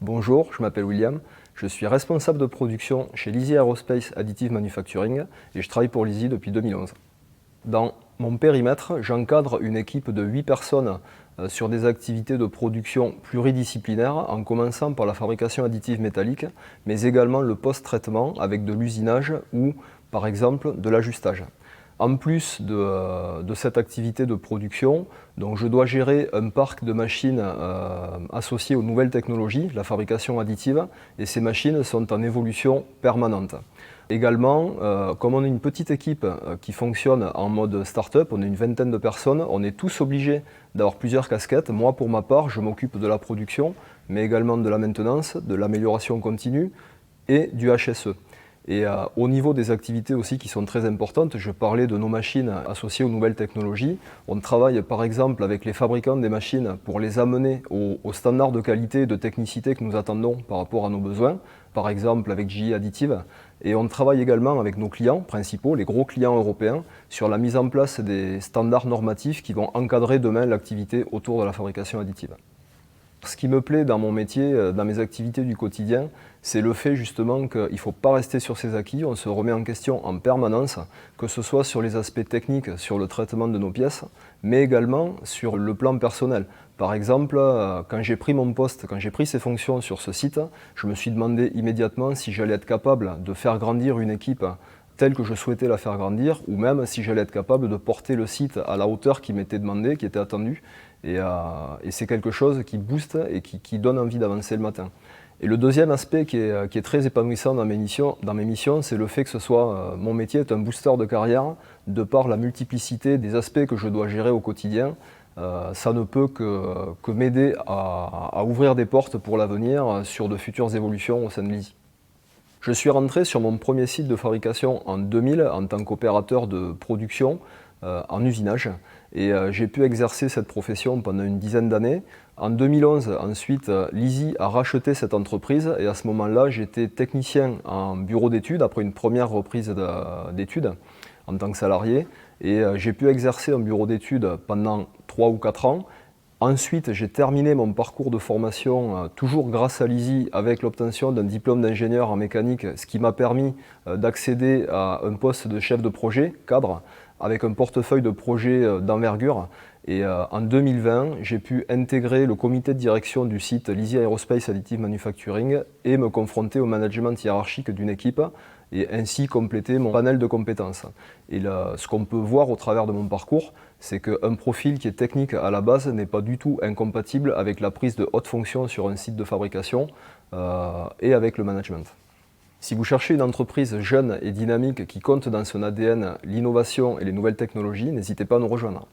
Bonjour, je m'appelle William, je suis responsable de production chez Lizzie Aerospace Additive Manufacturing et je travaille pour Lizzie depuis 2011. Dans mon périmètre, j'encadre une équipe de 8 personnes sur des activités de production pluridisciplinaires, en commençant par la fabrication additive métallique, mais également le post-traitement avec de l'usinage ou, par exemple, de l'ajustage. En plus de cette activité de production, donc je dois gérer un parc de machines associées aux nouvelles technologies, la fabrication additive, et ces machines sont en évolution permanente. Également, comme on est une petite équipe qui fonctionne en mode start-up, on est une vingtaine de personnes, on est tous obligés d'avoir plusieurs casquettes. Moi, pour ma part, je m'occupe de la production, mais également de la maintenance, de l'amélioration continue et du HSE. Et au niveau des activités aussi qui sont très importantes, je parlais de nos machines associées aux nouvelles technologies. On travaille par exemple avec les fabricants des machines pour les amener aux standards de qualité et de technicité que nous attendons par rapport à nos besoins, par exemple avec GE Additive. Et on travaille également avec nos clients principaux, les gros clients européens, sur la mise en place des standards normatifs qui vont encadrer demain l'activité autour de la fabrication additive. Ce qui me plaît dans mon métier, dans mes activités du quotidien, c'est le fait justement qu'il ne faut pas rester sur ses acquis, on se remet en question en permanence, que ce soit sur les aspects techniques, sur le traitement de nos pièces, mais également sur le plan personnel. Par exemple, quand j'ai pris mon poste, quand j'ai pris ces fonctions sur ce site, je me suis demandé immédiatement si j'allais être capable de faire grandir une équipe telle que je souhaitais la faire grandir, ou même si j'allais être capable de porter le site à la hauteur qui m'était demandée, qui était attendue. Et c'est quelque chose qui booste et qui donne envie d'avancer le matin. Et le deuxième aspect qui est très épanouissant dans mes missions, c'est le fait que mon métier est un booster de carrière, de par la multiplicité des aspects que je dois gérer au quotidien. Ça ne peut que m'aider à ouvrir des portes pour l'avenir sur de futures évolutions au sein de Lizzie. Je suis rentré sur mon premier site de fabrication en 2000 en tant qu'opérateur de production en usinage et j'ai pu exercer cette profession pendant une dizaine d'années. En 2011, ensuite, Lizzie a racheté cette entreprise et à ce moment-là, j'étais technicien en bureau d'études après une première reprise d'études en tant que salarié et j'ai pu exercer en bureau d'études pendant 3 ou 4 ans. Ensuite, j'ai terminé mon parcours de formation, toujours grâce à Lizzie, avec l'obtention d'un diplôme d'ingénieur en mécanique, ce qui m'a permis d'accéder à un poste de chef de projet, cadre, avec un portefeuille de projets d'envergure. Et en 2020, j'ai pu intégrer le comité de direction du site Lizzie Aerospace Additive Manufacturing et me confronter au management hiérarchique d'une équipe et ainsi compléter mon panel de compétences. Et là, ce qu'on peut voir au travers de mon parcours, c'est qu'un profil qui est technique à la base n'est pas du tout incompatible avec la prise de haute fonction sur un site de fabrication et avec le management. Si vous cherchez une entreprise jeune et dynamique qui compte dans son ADN l'innovation et les nouvelles technologies, n'hésitez pas à nous rejoindre.